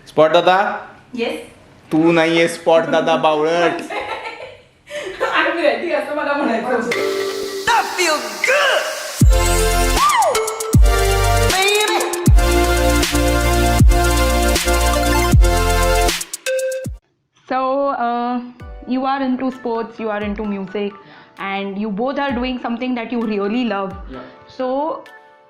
Spot दादा yes तू नाहीये स्पॉट दादा बावळट. आय एम रेडी असं मला म्हणायचं. So you are into sports, you are into music, and you both are doing something that you really love. So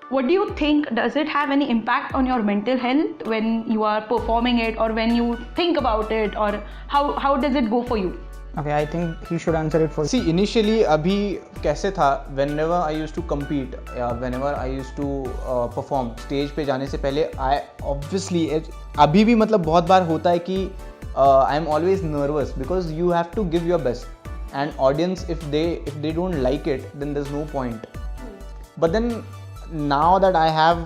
what do you think, does it have any impact on your mental health when you are performing it, or when you think about it, or how does it go for you? Okay, I think he should answer it first. See initially अभी कैसे था, whenever I used to compete या whenever I used to perform stage पे जाने से पहले I obviously अभी भी मतलब बहुत बार होता है कि I am always nervous because you have to give your best and audience if they don't like it then there is no point. But then now that I have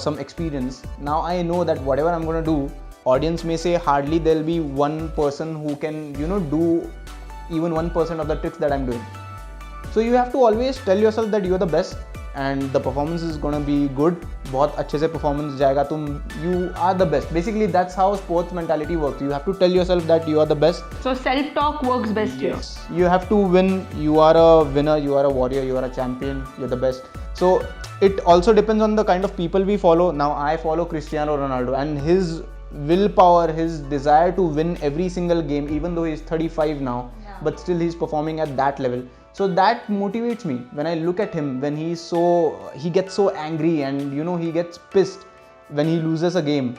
some experience, now I know that whatever I'm going to do, audience may say hardly there'll be one person who can, do even 1% of the tricks that I'm doing. So you have to always tell yourself that you're the best and the performance is going to be good. बहुत अच्छे से performance जाएगा, you are the best. Basically that's how sports mentality works. You have to tell yourself that you are the best. So self-talk works best here. Yes. You have to win. You are a winner. You are a warrior. You are a champion. You're the best. So it also depends on the kind of people we follow. Now I follow Cristiano Ronaldo and his willpower, his desire to win every single game, even though he's 35 now, but still he's performing at that level. So that motivates me when I look at him, when he gets so angry and he gets pissed when he loses a game.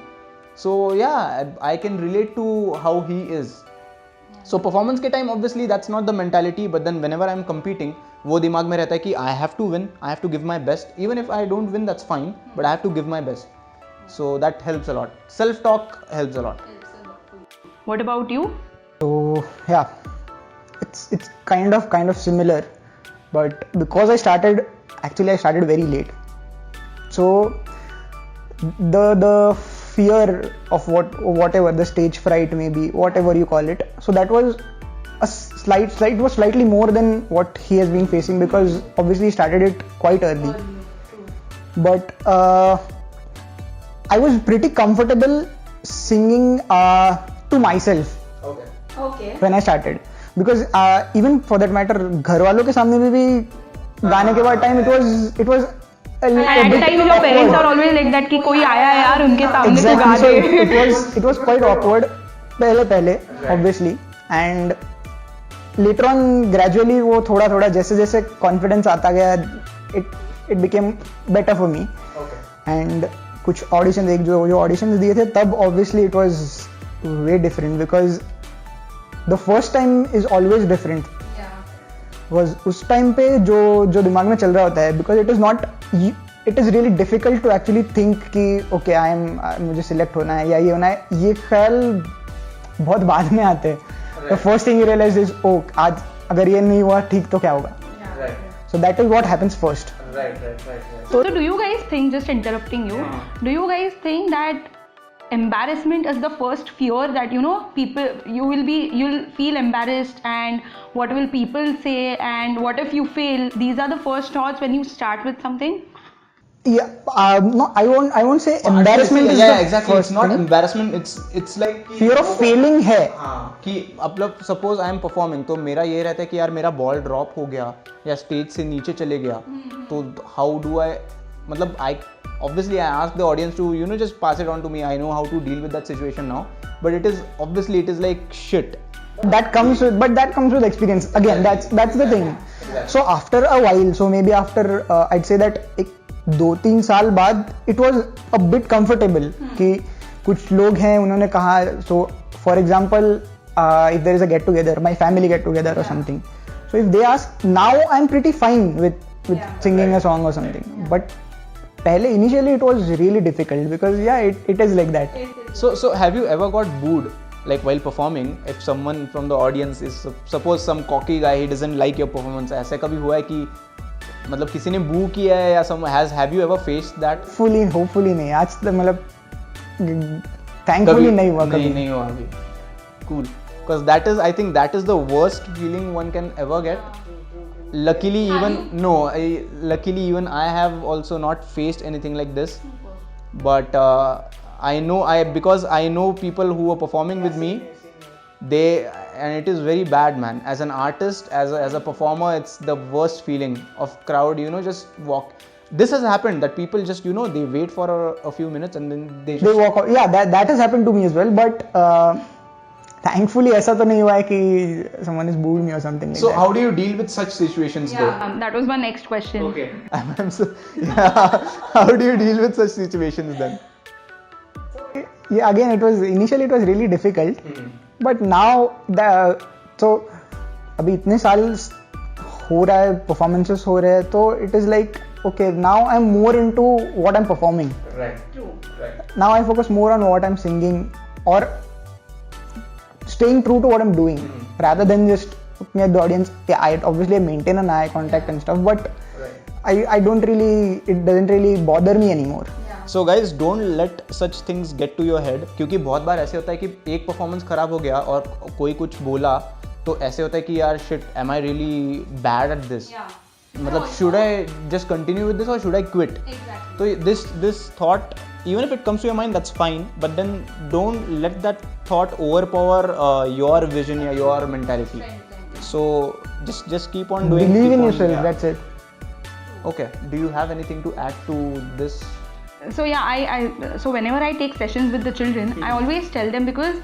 So yeah, I can relate to how he is. So performance के time obviously that's not the mentality, but then whenever I'm competing वो दिमाग में रहता है कि I have to win, I have to give my best. Even if I don't win, that's fine, but I have to give my best. So that helps a lot. Self-talk helps a lot. What about you? So yeah, it's kind of similar, but because I started very late. So the fear of whatever the stage fright maybe, whatever you call it, so that was a slightly more than what he has been facing, because obviously he started it quite early. But I was pretty comfortable singing to myself Okay. when I started, because even for that matter घर वालों के सामने भी गाने के बाद time it was And at the time your parents are always like that कि कोई आया है यार उनके सामने तो गा exactly, they. so it was quite awkward पहले obviously, and later on gradually वो थोड़ा जैसे confidence आता गया, it became better for me. And कुछ auditions जो auditions दिए थे तब obviously it was way different, because the first time is always different. Was उस टाइम पे जो दिमाग में चल रहा होता है, because it is really difficult to actually think कि okay मुझे select होना है या ये होना है, ये ख्याल बहुत बाद में आते हैं. The first thing you realize is आज अगर ये नहीं हुआ ठीक तो क्या होगा. So that is what happens first. Right. So do you guys think, just interrupting you, do you guys think that embarrassment is the first fear that people, you'll feel embarrassed, and what will people say, and what if you fail? These are the first thoughts when you start with something. Yeah, no, I won't say embarrassment is the exactly. first It's not thing. embarrassment. It's like Fear of failing है. हाँ कि मतलब suppose I am performing तो मेरा ये रहता है कि यार मेरा बॉल ड्रॉप हो गया या स्टेज से नीचे चले गया, तो हाउ डू आई, मतलब आई obviously I ask the audience to just pass it on to me. I know how to deal with that situation now, but it is like shit. That comes with experience. Again, that's the thing. So after a while, so maybe after I'd say that 2-3 साल बाद it was a bit comfortable कि कुछ लोग हैं उन्होंने कहा, so for example if there is a get together, my family get together or something, so if they ask, now I'm pretty fine with singing a song or something. But पहले initially it was really difficult, because it is like that. So have you ever got booed, like while performing, if someone from the audience is suppose some cocky guy, he doesn't like your performance? ऐसा कभी हुआ है कि मतलब किसी ने boo किया है या have you ever faced that? Hopefully नहीं, आज तक मतलब thankfully नहीं हुआ कभी. नहीं हुआ अभी. Cool, because I think that is the worst feeling one can ever get. Luckily even I have also not faced anything like this, but because I know people who are performing with me. And it is very bad, man. As an artist, as a performer, it's the worst feeling of crowd, just walk. This has happened that people just, they wait for a few minutes and then they walk out. Yeah, that has happened to me as well. But thankfully, ऐसा तो नहीं हुआ है कि someone has booed me or something like that. So how do you deal with such situations though? That was my next question. Okay. How do you deal with such situations then? Yeah, again, initially it was really difficult. But now so अभी इतने साल हो रहा है, performances हो रहे हैं, तो it is like, okay, now I'm more into what I'm performing. Right. True. Right. Now I focus more on what I'm singing or staying true to what I'm doing rather than just looking at the audience. Yeah, I obviously maintain an eye contact and stuff, but I don't really, it doesn't really bother me anymore. So guys, don't let such things get to your head, क्योंकि बहुत बार ऐसे होता है कि एक performance खराब हो गया और कोई कुछ बोला तो ऐसे होता है कि यार shit, am I really bad at this? मतलब should I just continue with this or should I quit? So this thought, even if it comes to your mind, that's fine, but then don't let that thought overpower your vision or your mentality. So just keep on doing. Believe in yourself. That's it. Okay. Do you have anything to add to this? So yeah, so whenever I take sessions with the children, I always tell them, because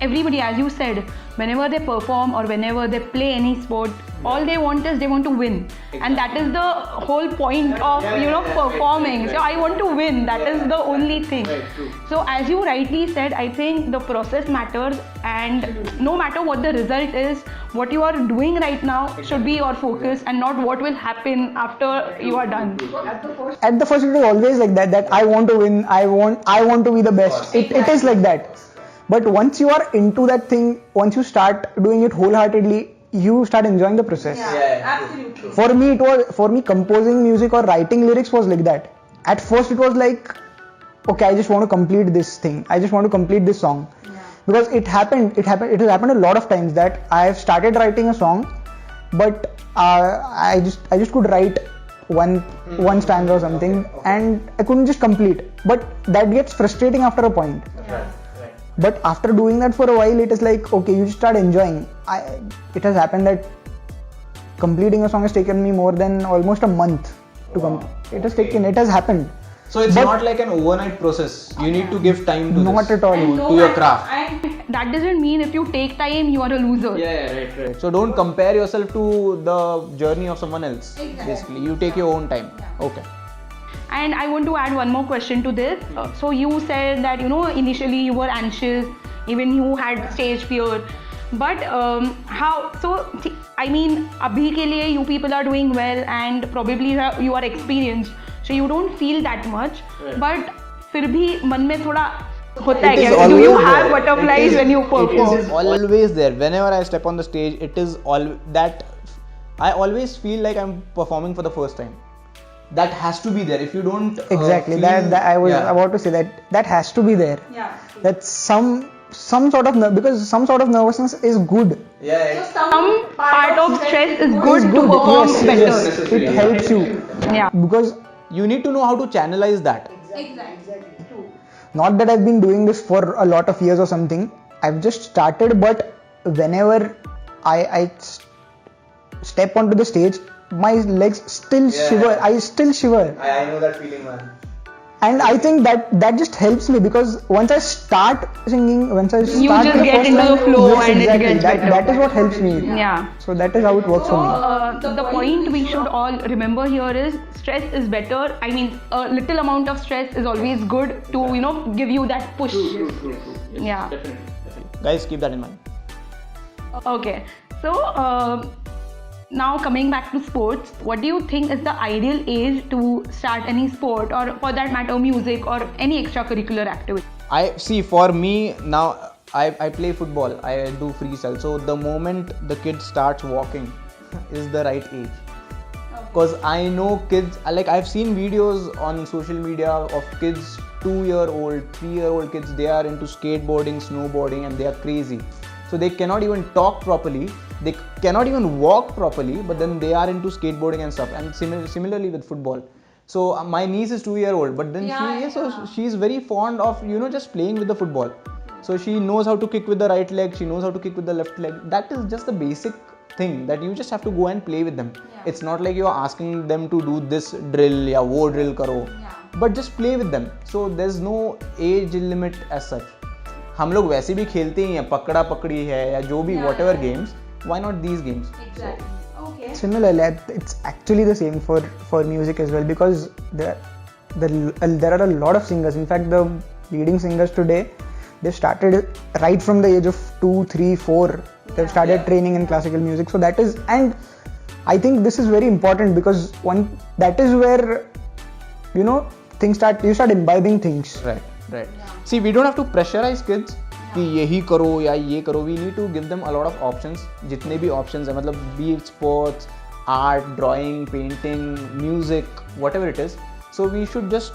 everybody, as you said, whenever they perform or whenever they play any sport, all they want to win. And that is the whole point of performing. So I want to win, that is the only thing. So as you rightly said, I think the process matters, and no matter what the result is, what you are doing right now should be your focus and not what will happen after you are done. At the first it was always like that I want to win, I want to be the best. It is like that. But once you are into that thing, once you start doing it wholeheartedly, you start enjoying the process. Absolutely. For me composing music or writing lyrics was like that. At first it was like, okay, I just want to complete this thing, I just want to complete this song. Because it has happened a lot of times that I have started writing a song, but I just could write one stanza or something, and I couldn't just complete. But that gets frustrating after a point. But after doing that for a while, it is like, okay, you just start enjoying. It has happened that completing a song has taken me more than almost a month to complete. It has happened. So it's not like an overnight process. You need to give time to not this. At all. To your craft. And that doesn't mean if you take time, you are a loser. Right. So don't compare yourself to the journey of someone else. Basically, you take your own time. Okay. And I want to add one more question to this. So you said that initially you were anxious, even you had stage fear. But how? So I mean, abhi ke liye you people are doing well, and probably you are experienced, so you don't feel that much. But फिर भी मन में थोड़ा होता है क्या? Do you have butterflies when you perform? It is always there. Whenever I step on the stage, it is all that. I always feel like I'm performing for the first time. That has to be there. If you don't exactly that I was about to say that has to be there. That's some sort of because some sort of nervousness is good. So some part of stress is good to perform better. Yes, it helps you. Because you need to know how to channelize that. Exactly. True. Not that I've been doing this for a lot of years or something. I've just started, but whenever I step onto the stage, my legs still shiver. I still shiver. I know that feeling, man. And I think that just helps me, because once I start singing, once I start you just get into the flow, and exactly. It gets better. That is what helps me. Yeah. So that is how it works for me. The point we should all remember here is stress is better. I mean, a little amount of stress is always good to give you that push. True. Yeah. Definitely. Guys, keep that in mind. Okay. So now coming back to sports, what do you think is the ideal age to start any sport, or for that matter music or any extracurricular activity? For me now, I play football, I do freestyle, so the moment the kid starts walking is the right age. Because I know kids, like I've seen videos on social media of kids, 2-year-old, 3-year-old kids, they are into skateboarding, snowboarding, and they are crazy. So they cannot even talk properly, they cannot even walk properly, but then they are into skateboarding and stuff. And similarly with football, So my niece is 2 year old, but then she is very fond of just playing with the football. So she knows how to kick with the right leg, she knows how to kick with the left leg. That is just the basic thing that you just have to go and play with them. It's not like you are asking them to do this drill ya wo drill karo, but just play with them. So there's no age limit as such. हम लोग वैसे भी खेलते ही हैं, पकड़ा पकड़ी है या जो भी whatever games, why not these games? Exactly. Okay. Similarly, it's actually the same for music as well, because there are a lot of singers. In fact, the leading singers today, they started right from the age of 2, 3, 4. They've started training in classical music. So that is, and I think this is very important, because that is where you start imbibing things. Right. See, we don't have to pressurize kids कि यही करो या ये करो. We need to give them a lot of options. जितने भी options हैं, मतलब be it sports, art, drawing, painting, music, whatever it is. So we should just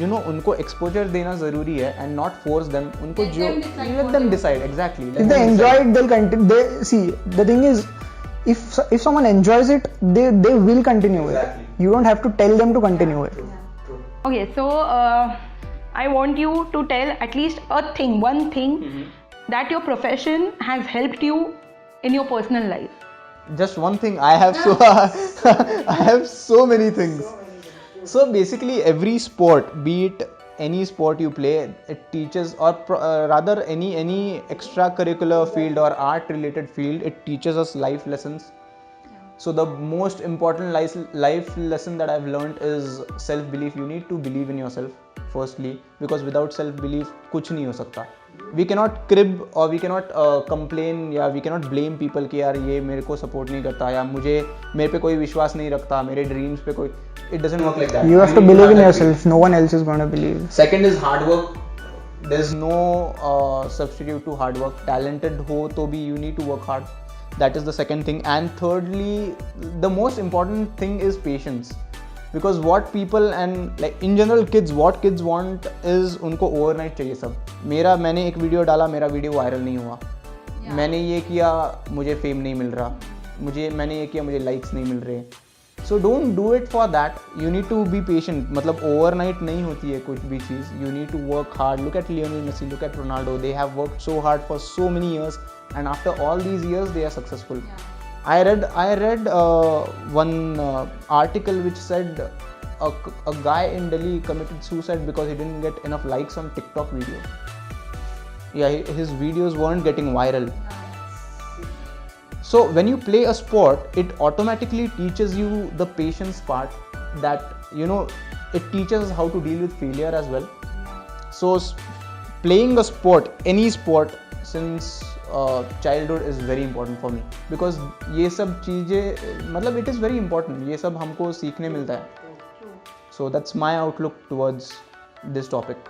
उनको exposure देना ज़रूरी है and not force them. उनको जो let them decide exactly. If they enjoy it, they'll continue. See, the thing is, if someone enjoys it, they will continue it. You don't have to tell them to continue it. Okay, so I want you to tell at least one thing that your profession has helped you in your personal life. Just one thing. I have I have so many things. So basically, every sport, be it any sport you play, it teaches, or rather any extracurricular field or art related field, it teaches us life lessons. So the most important life lesson that I've learned is self-belief. You need to believe in yourself firstly, because without self-belief कुछ नहीं हो सकता. We cannot crib or we cannot complain या we cannot blame people कि यार ये मेरे को support नहीं करता या मेरे पे कोई विश्वास नहीं रखता, मेरे dreams पे कोई. It doesn't work like that. You have to believe in yourself. No one else is going to believe. Second is hard work. There's no substitute to hard work. Talented ho to bhi you need to work hard. That is the second thing. And thirdly, the most important thing is patience. Because what people and like in general what kids want is उनको overnight चाहिए सब. मैंने एक video डाला, मेरा video viral नहीं हुआ. मैंने ये किया, मुझे फेम नहीं मिल रहा. मैंने ये किया, मुझे लाइक्स नहीं मिल रहे. So don't do it for that. You need to be patient. मतलब overnight नहीं होती है कुछ भी चीज़. You need to work hard. Look at Lionel Messi, look at Ronaldo. They have worked so hard for so many years, and after all these years, they are successful. I read one article which said a guy in Delhi committed suicide because he didn't get enough likes on TikTok video. Yeah, his videos weren't getting viral. So when you play a sport, it automatically teaches you the patience part, that it teaches us how to deal with failure as well. So playing a sport, any sport, since childhood is very important for me, because ये सब चीज़ें मतलब it is very important. ये सब हमको सीखने मिलता है. So that's my outlook towards this topic.